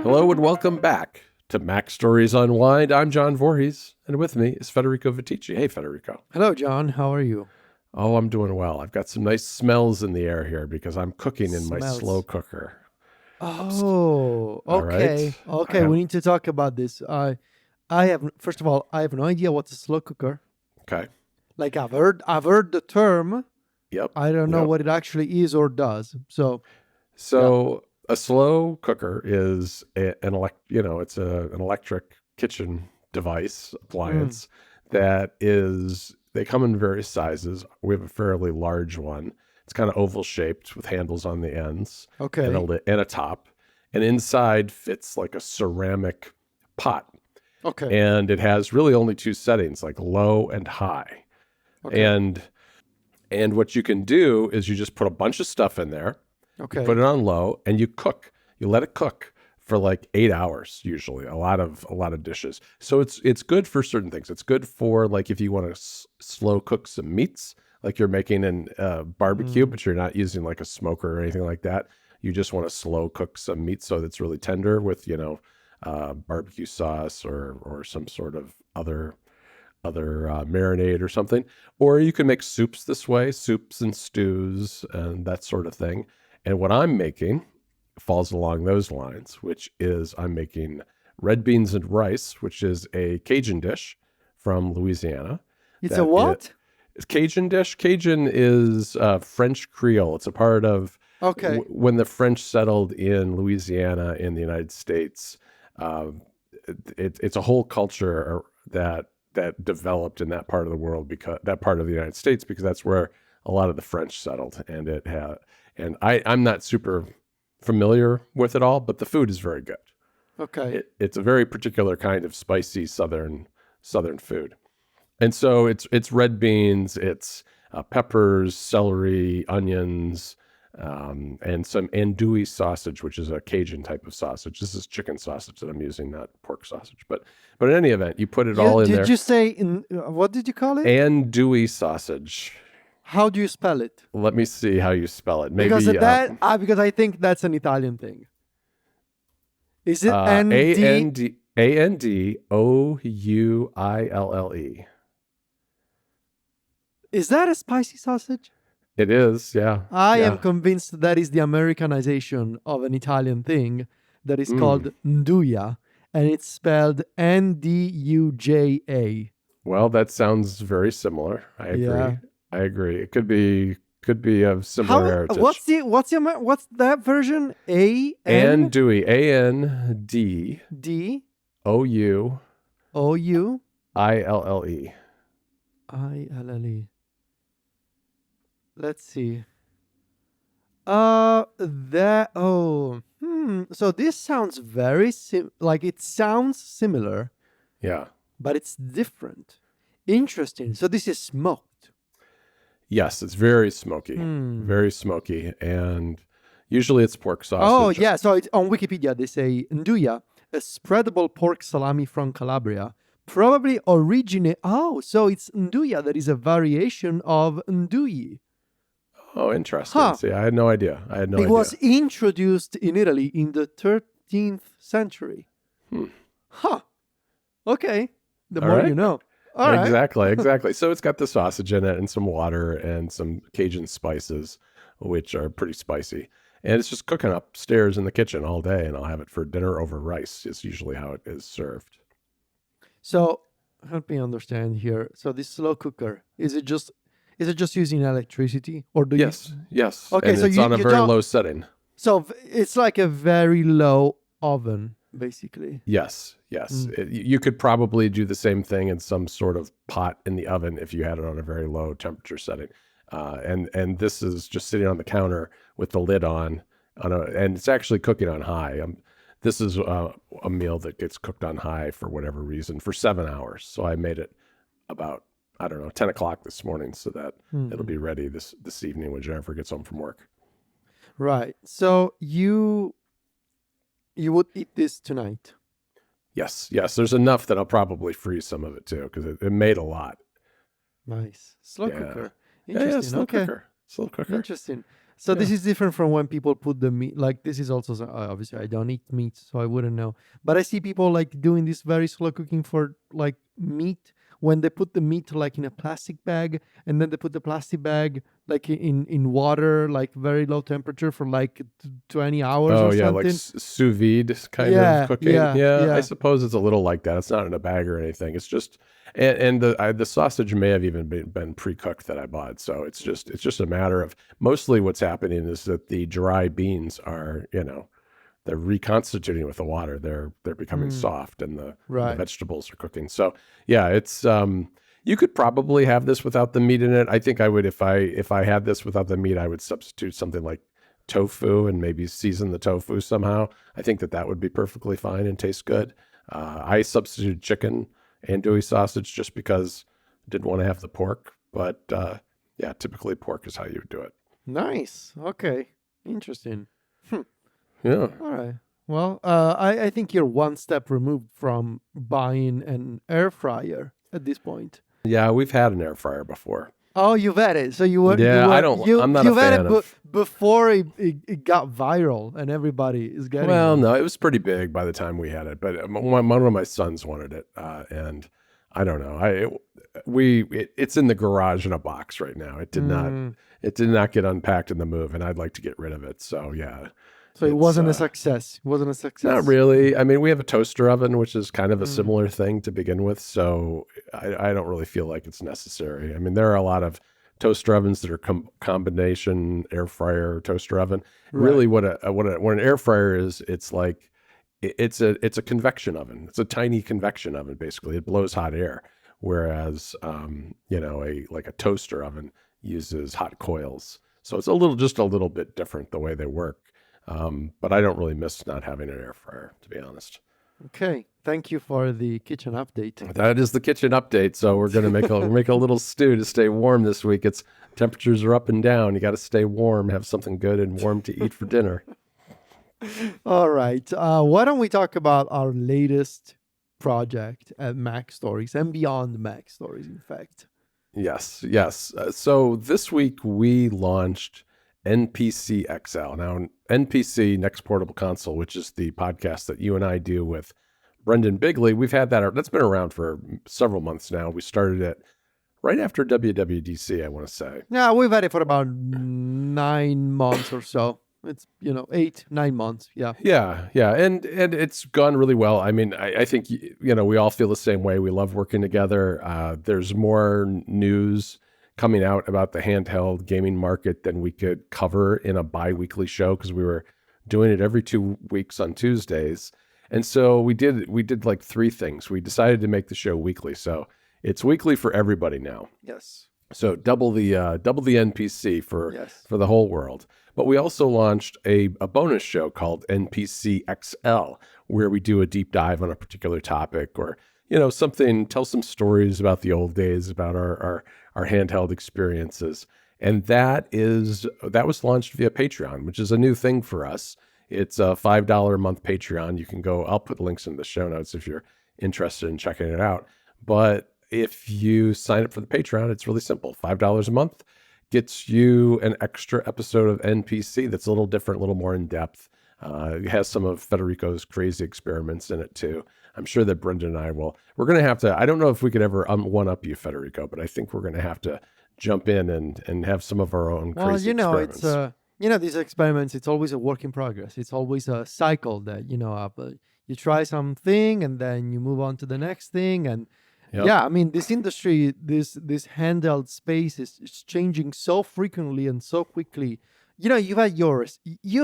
Hello and welcome back to MacStories Unwind. I'm John Voorhees, and with me is Federico Viticci. Hey, Federico. Hello, John. How are you? Oh, I'm doing well. I've got some nice smells in the air here because I'm cooking in my Smells. slow cooker. Oh, All okay. right. Okay, we need to talk about this. First of all, I have no idea what's a slow cooker. Okay. Like I've heard the term. Yep. I don't know what it actually is or does. So a slow cooker is an electric kitchen device appliance that is. They come in various sizes. We have a fairly large one. It's kind of oval shaped with handles on the ends. Okay. And a lid and a top. And inside fits like a ceramic pot. Okay. And it has really only two settings, like low and high. Okay. And what you can do is you just put a bunch of stuff in there. Okay. You put it on low and you cook. You let it cook for like 8 hours, usually, a lot of dishes. So it's good for certain things. It's good for like if you want to slow cook some meats, like you're making an barbecue, but you're not using like a smoker or anything like that. You just want to slow cook some meat so that's really tender with, barbecue sauce or some sort of other marinade or something. Or you can make soups this way, soups and stews and that sort of thing. And what I'm making falls along those lines, which is I'm making red beans and rice, which is a Cajun dish from Louisiana. It's a what? It's Cajun dish. Cajun is French Creole. It's a part of when the French settled in Louisiana in the United States. It's a whole culture that developed in that part of the world, because that part of the United States, because that's where a lot of the French settled, and I'm not super familiar with it all, but the food is very good. Okay. It's a very particular kind of spicy southern food. And so it's red beans, it's peppers, celery, onions, and some andouille sausage, which is a Cajun type of sausage. This is chicken sausage that I'm using, not pork sausage. But in any event, you put it all in there. Did you say, what did you call it? Andouille sausage. How do you spell it? Let me see how you spell it. Maybe because I think that's an Italian thing. Is it Andouille? Is that a spicy sausage? It is, yeah. I am convinced that is the Americanization of an Italian thing that is called nduja, and it's spelled Nduja. Well, that sounds very similar. I agree. Yeah. I agree. It could be of similar heritage. What's that version? Andouille. ANDOUILLE. Let's see. So this sounds very it sounds similar. Yeah. But it's different. Interesting. So this is smoked. Yes, it's very smoky. Very smoky. And usually it's pork sausage. Oh, yeah. So it's on Wikipedia, they say nduja, a spreadable pork salami from Calabria, probably originate. Oh, so it's nduja that is a variation of ndouille. Oh, interesting. Huh. See, I had no idea. It was introduced in Italy in the 13th century. Huh. Okay. The more you know. All right. Exactly. So it's got the sausage in it and some water and some Cajun spices, which are pretty spicy. And it's just cooking upstairs in the kitchen all day, and I'll have it for dinner over rice. Is usually how it is served. So help me understand here. So this slow cooker, is it just using electricity, or do Yes. Okay, and so it's on a very low setting. So it's like a very low oven, basically. Yes. You could probably do the same thing in some sort of pot in the oven if you had it on a very low temperature setting. And this is just sitting on the counter with the lid on and it's actually cooking on high. This is a meal that gets cooked on high for whatever reason for 7 hours. So I made it about 10 o'clock this morning so that it'll be ready this evening when Jennifer gets home from work. Right. So you would eat this tonight? Yes. There's enough that I'll probably freeze some of it too, because it made a lot. Nice. Slow cooker. Interesting. Slow cooker. Interesting. So this is different from when people put the meat. Like this is also obviously I don't eat meat, so I wouldn't know. But I see people like doing this very slow cooking for like meat when they put the meat like in a plastic bag, and then they put the plastic bag like in water, like very low temperature for like 20 hours Oh or yeah, like something. sous vide kind of Yeah, cooking. yeah, Yeah, I yeah. suppose it's a little like that. It's not in a bag or anything. It's just, and the sausage may have even been pre-cooked that I bought. So it's just a matter of mostly what's happening is that the dry beans are, they're reconstituting with the water. They're becoming soft, and the Right. vegetables are cooking. So yeah, it's you could probably have this without the meat in it. I think I would if I had this without the meat, I would substitute something like tofu and maybe season the tofu somehow. I think that would be perfectly fine and taste good. I substituted chicken andouille sausage just because I didn't want to have the pork, but yeah, typically pork is how you would do it. Nice. Okay. Interesting. Yeah. All right. Well, I think you're one step removed from buying an air fryer at this point. Yeah, we've had an air fryer before. Oh, you've had it. So Yeah, I'm not a you've had fan it of. before it got viral and everybody is getting Well, it. no, it was pretty big by the time we had it, but one of my sons wanted it, and I don't know. It's in the garage in a box right now. It did not get unpacked in the move, and I'd like to get rid of it. So yeah, So it it's wasn't a success. It wasn't a success. not really. I mean, we have a toaster oven, which is kind of a similar thing to begin with. So I don't really feel like it's necessary. I mean, there are a lot of toaster ovens that are combination air fryer toaster oven. Really, what an air fryer is, it's like it's a convection oven. It's a tiny convection oven. Basically, it blows hot air, whereas a toaster oven uses hot coils. So it's just a little bit different the way they work. But I don't really miss not having an air fryer, to be honest. Okay. Thank you for the kitchen update. That is the kitchen update. So we're gonna make a little stew to stay warm this week. It's temperatures are up and down. You got to stay warm, have something good and warm to eat for dinner. All right. Why don't we talk about our latest project at MacStories and beyond MacStories, in fact? Yes, yes. So this week we launched NPC XL. Now, NPC, Next Portable Console, which is the podcast that you and I do with Brendan Bigley. We've had that's been around for several months now. We started it right after WWDC, I want to say. Yeah, we've had it for about 9 months or so. It's 8, 9 months. Yeah. Yeah, and it's gone really well. I mean, I think we all feel the same way. We love working together. There's more news coming out about the handheld gaming market than we could cover in a bi-weekly show because we were doing it every 2 weeks on Tuesdays. And so we did like 3 things. We decided to make the show weekly, so it's weekly for everybody now. Yes. So double the NPC for the whole world. But we also launched a bonus show called NPC XL, where we do a deep dive on a particular topic or tell some stories about the old days, about our handheld experiences. And that was launched via Patreon, which is a new thing for us. It's a $5 a month Patreon. You can go, I'll put links in the show notes if you're interested in checking it out. But if you sign up for the Patreon, it's really simple. $5 a month gets you an extra episode of NPC that's a little different, a little more in depth. It has some of Federico's crazy experiments in it too. I'm sure that Brendan and I we're going to have to, I don't know if we could ever one-up you, Federico, but I think we're going to have to jump in and have some of our own crazy experiments. It's, these experiments, it's always a work in progress. It's always a cycle that, you try something and then you move on to the next thing. And yeah, I mean, this industry, this handheld space is changing so frequently and so quickly. You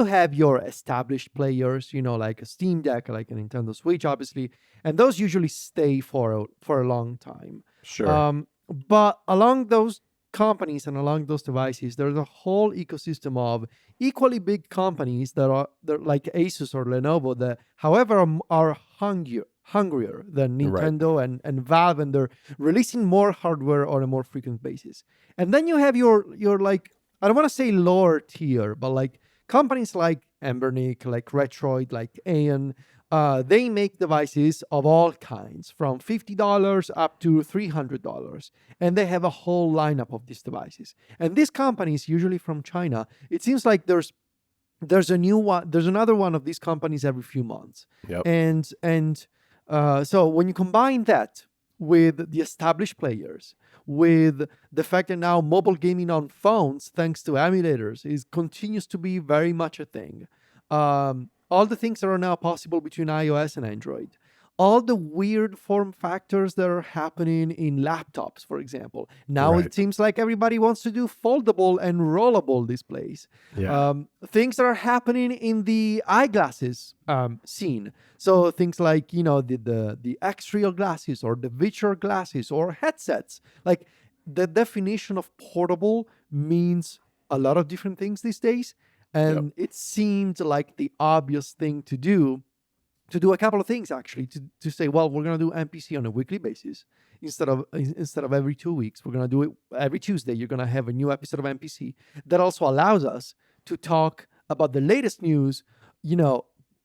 have your established players, like a Steam Deck, like a Nintendo Switch, obviously, and those usually stay for a long time. Sure. But along those companies and along those devices, there's a whole ecosystem of equally big companies they're like Asus or Lenovo that, however, are hungrier than Nintendo and Valve, and they're releasing more hardware on a more frequent basis. And then you have your like, I don't want to say lower tier, but like companies like Embernic, like Retroid, like Aeon. They make devices of all kinds, from $50 up to $300, and they have a whole lineup of these devices. And these companies, usually from China, it seems like there's a new one, there's another one of these companies every few months. Yep. And so when you combine that with the established players, with the fact that now mobile gaming on phones, thanks to emulators, continues to be very much a thing. All the things that are now possible between iOS and Android, all the weird form factors that are happening in laptops, for example. Now Right. it seems like everybody wants to do foldable and rollable displays. Yeah. Things that are happening in the eyeglasses scene. So things like, the X-Real glasses or the virtual glasses or headsets. Like, the definition of portable means a lot of different things these days. And it seemed like the obvious thing to do a couple of things, actually, to say, well, we're going to do NPC on a weekly basis instead of every 2 weeks. We're going to do it every Tuesday. You're going to have a new episode of NPC. That also allows us to talk about the latest news,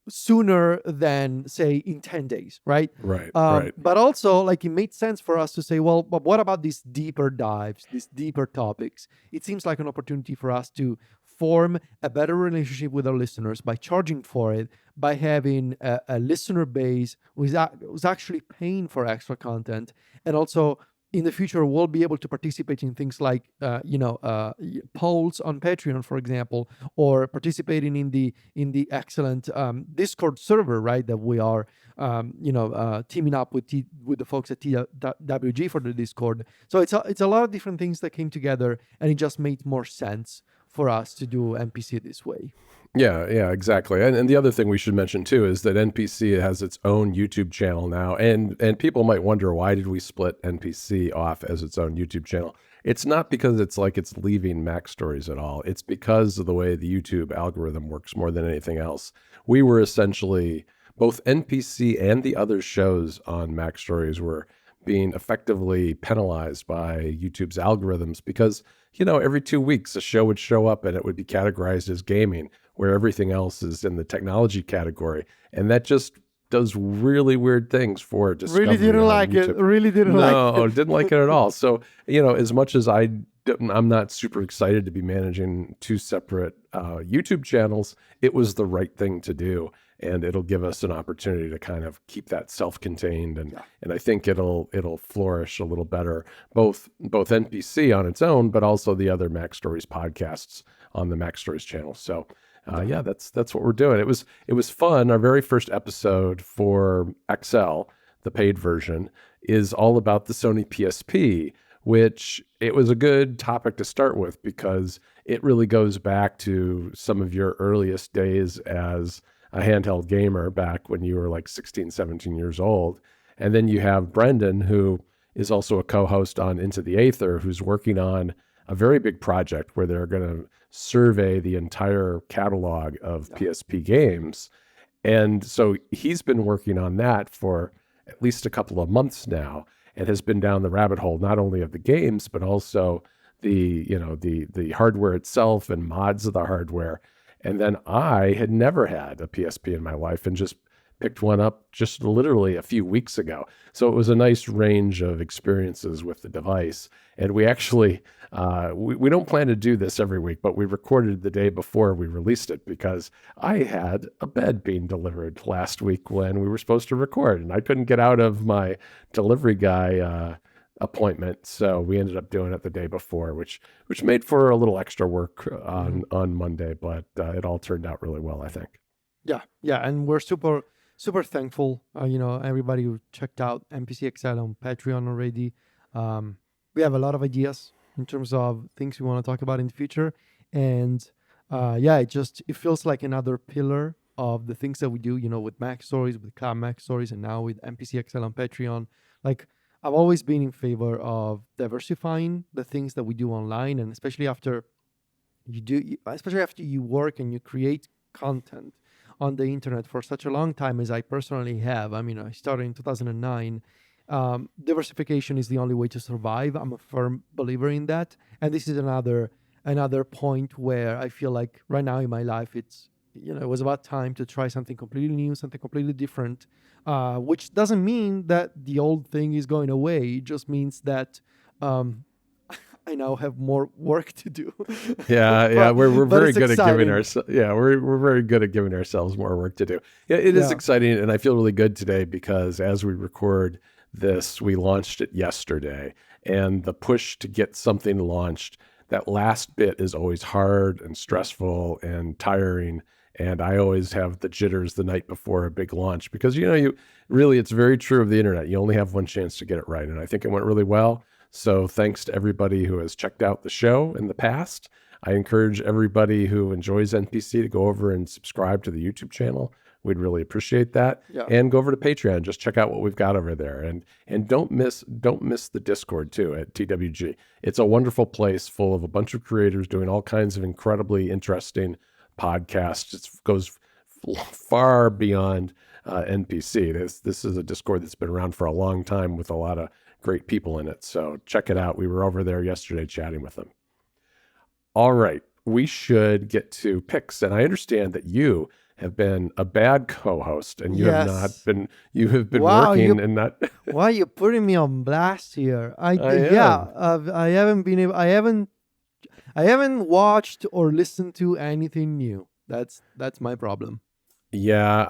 sooner than, say, in 10 days, right? Right. But also, like, it made sense for us to say, well, but what about these deeper dives, these deeper topics? It seems like an opportunity for us to form a better relationship with our listeners by charging for it, by having a listener base who's actually paying for extra content. And also, in the future, we'll be able to participate in things like, polls on Patreon, for example, or participating in the excellent Discord server, right? That we are, teaming up with the folks at TWG for the Discord. So it's a lot of different things that came together, and it just made more sense for us to do NPC this way. Yeah, exactly. And the other thing we should mention too is that NPC has its own YouTube channel now, and people might wonder, why did we split NPC off as its own YouTube channel? It's not because it's leaving MacStories at all. It's because of the way the YouTube algorithm works more than anything else. We were essentially, both NPC and the other shows on MacStories were being effectively penalized by YouTube's algorithms because, every 2 weeks a show would show up and it would be categorized as gaming, where everything else is in the technology category. And that just does really weird things for discovery. Really didn't like YouTube. it. Really didn't like it. No, didn't like it at all. So, as much as I'm not super excited to be managing two separate YouTube channels, it was the right thing to do. And it'll give us an opportunity to kind of keep that self-contained, and I think it'll flourish a little better, both NPC on its own, but also the other MacStories podcasts on the MacStories channel. So, that's what we're doing. It was fun. Our very first episode for XL, the paid version, is all about the Sony PSP, which it was a good topic to start with because it really goes back to some of your earliest days as a handheld gamer back when you were like 16, 17 years old. And then you have Brendan, who is also a co-host on Into the Aether, who's working on a very big project where they're going to survey the entire catalog of PSP games. And so he's been working on that for at least a couple of months now and has been down the rabbit hole, not only of the games, but also the hardware itself and mods of the hardware. And then I had never had a PSP in my life and just picked one up just literally a few weeks ago. So it was a nice range of experiences with the device. And we actually, we don't plan to do this every week, but we recorded the day before we released it because I had a bed being delivered last week when we were supposed to record, and I couldn't get out of my delivery guy appointment. So we ended up doing it the day before, which made for a little extra work on Monday, but it all turned out really well, I think. Yeah. And we're super thankful, everybody who checked out NPC XL on Patreon already. We have a lot of ideas in terms of things we want to talk about in the future. And it feels like another pillar of the things that we do, with MacStories, with Cloud MacStories, and now with NPC XL on Patreon. Like, I've always been in favor of diversifying the things that we do online, and especially after you work and you create content on the internet for such a long time as I personally have. I mean, I started in 2009. Diversification is the only way to survive. I'm a firm believer in that, and this is another point where I feel like right now in my life it's it was about time to try something completely new, something completely different, which doesn't mean that the old thing is going away. It just means that I now have more work to do. Yeah, we're But very it's good at giving exciting. ourselves. Yeah, we're very good at giving ourselves more work to do. Yeah, it is Yeah. exciting, and I feel really good today because as we record this, we launched it yesterday, and the push to get something launched, that last bit is always hard and stressful and tiring. And I always have the jitters the night before a big launch because you really, it's very true of the internet. You only have one chance to get it right, and I think it went really well. So thanks to everybody who has checked out the show in the past. I encourage everybody who enjoys NPC to go over and subscribe to the YouTube channel. We'd really appreciate that. Yeah. And go over to Patreon. Just check out what we've got over there. And don't miss the Discord too at TWG. It's a wonderful place full of a bunch of creators doing all kinds of incredibly interesting podcasts. It goes far beyond NPC. This is a Discord that's been around for a long time with a lot of great people in it. So check it out. We were over there yesterday chatting with them. All right. We should get to picks. And I understand that you have been a bad co-host and you Yes. have been Wow, working and not. Why you're putting me on blast here? I am. I haven't been able. I haven't watched or listened to anything new. That's my problem. Yeah,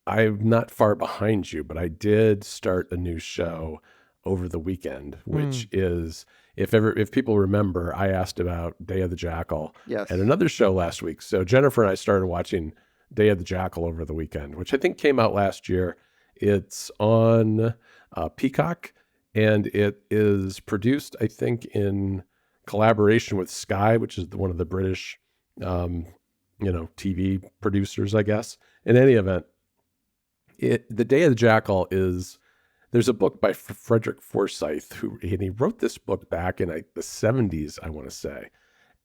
I'm not far behind you, but I did start a new show over the weekend, which is if people remember, I asked about Day of the Jackal Yes. and another show last week. So Jennifer and I started watching Day of the Jackal over the weekend, which I think came out last year. It's on Peacock, and it is produced, I think, in collaboration with Sky, which is one of the British, TV producers, I guess. In any event, the Day of the Jackal is. There's a book by Frederick Forsyth, and he wrote this book back in the 70s, I want to say.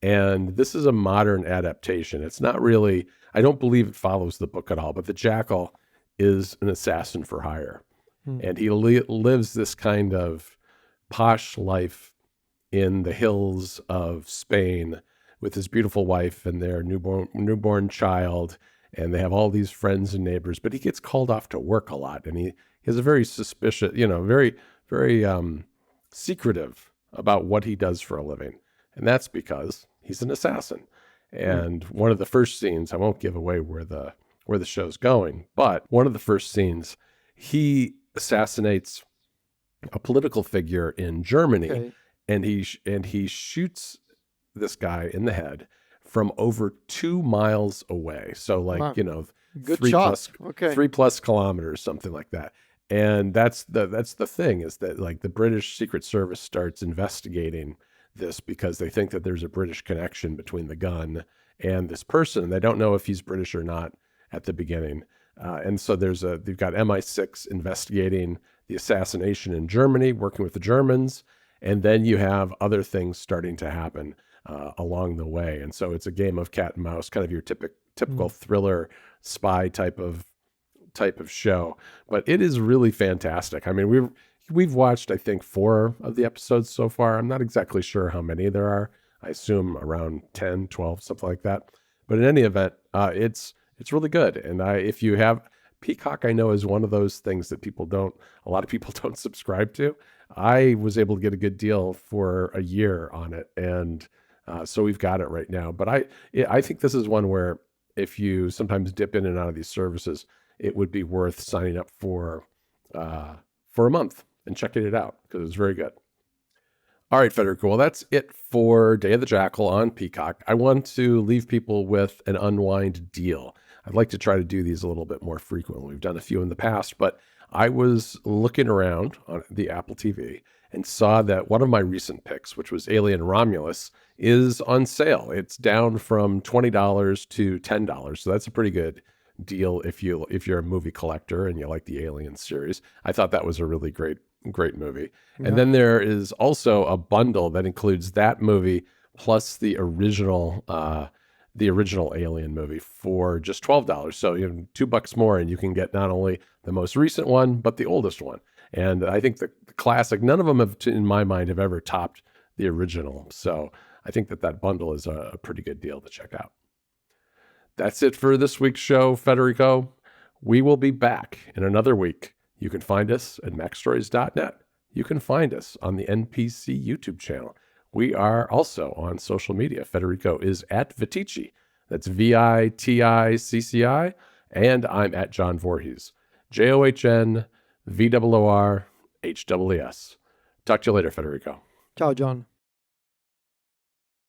And this is a modern adaptation. It's not really, I don't believe it follows the book at all, but the Jackal is an assassin for hire. And he lives this kind of posh life in the hills of Spain with his beautiful wife and their newborn child. And they have all these friends and neighbors, but he gets called off to work a lot. And he has a very suspicious, very, very secretive about what he does for a living. And that's because he's an assassin. And one of the first scenes, I won't give away where the show's going, but one of the first scenes, he assassinates a political figure in Germany. Okay. And he shoots this guy in the head from over 2 miles away. So Wow. Good 3 shot. Okay. 3+ kilometers, something like that. And that's the thing is that like the British Secret Service starts investigating this because they think that there's a British connection between the gun and this person. They don't know if he's British or not at the beginning. And so they've got MI6 investigating the assassination in Germany, working with the Germans. And then you have other things starting to happen along the way. And so it's a game of cat and mouse, kind of your typical thriller spy type of show. But it is really fantastic. I mean, we've watched, I think, 4 of the episodes so far. I'm not exactly sure how many there are. I assume around 10, 12, something like that. But in any event, it's really good. And if you have Peacock, I know is one of those things that a lot of people don't subscribe to. I was able to get a good deal for a year on it. And so we've got it right now. But I think this is one where if you sometimes dip in and out of these services, it would be worth signing up for a month and checking it out because it's very good. All right, Federico. Well, that's it for Day of the Jackal on Peacock. I want to leave people with an Unwind Deal. I'd like to try to do these a little bit more frequently. We've done a few in the past, but I was looking around on the Apple TV and saw that one of my recent picks, which was Alien Romulus, is on sale. It's down from $20 to $10. So that's a pretty good deal if you're a movie collector and you like the Alien series. I thought that was a really great movie. Yeah. And then there is also a bundle that includes that movie plus the original Alien movie for just $12. So you have $2 more and you can get not only the most recent one, but the oldest one. And I think the classic, none of them have, in my mind, have ever topped the original. So I think that bundle is a pretty good deal to check out. That's it for this week's show, Federico. We will be back in another week. You can find us at MacStories.net. You can find us on the NPC YouTube channel. We are also on social media. Federico is at Viticci. That's VITICCI. And I'm at John Voorhees. JOHN VOORHEES. Talk to you later, Federico. Ciao, John.